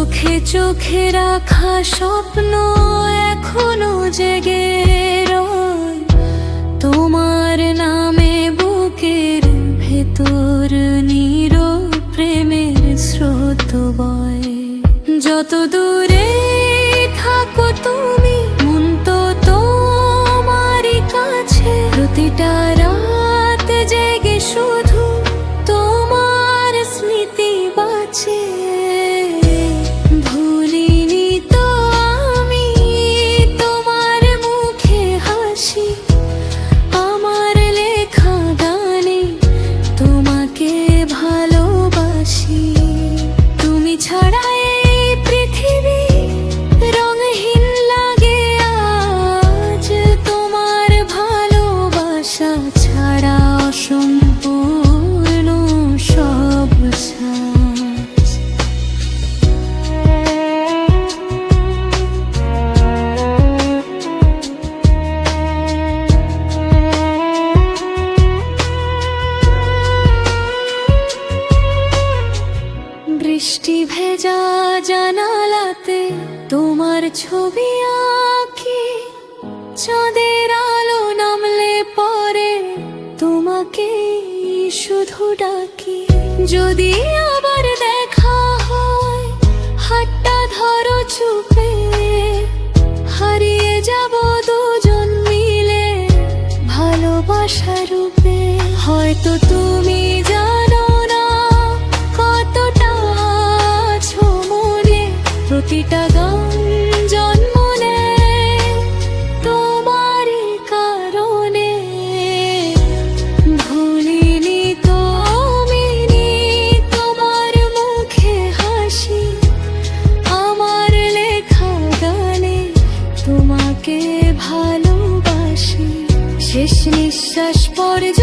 চোখে চোখে রাখা স্বপ্ন এখনো জেগে রয়, তোমার নামে বুকের ভেতর নীরব প্রেমের স্রোত বয়। যত দূরে থাকো তুমি, মন তো তোমারই কাছে। প্রতিটা রাত জেগে শুধু তোমার স্মৃতি বাঁচে। ভুলিনি তো আমি তোমার মুখে হাসি, আমার লেখা গানে তোমাকে ভালোবাসি। তুমি ছাড়া এই পৃথিবী রঙহীন লাগে আজ, তোমার ভালোবাসা ছাড়া অসম্পূর্ণ সব সাজ। বৃষ্টি ভেজা জানালাতে তোমার ছবি আঁকি, চাঁদের আলো নামলে পরে তোমাকে শুধু ডাকি। যদি আবার দেখা হয় হাতটা ধরো চুপে, হারিয়ে যাব দুজন মিলে ভালোবাসা রূপে। হয়তো তুমি জানো না কতটা আছো মনে, প্রতিটা গান জন্ম নেয় তোমারই কারণে। ভুলিনি তো আমি তোমার মুখে হাসি, আমার লেখা গানে তোমাকে ভালোবাসি। শেষ নিঃশ্বাস পর্যন্ত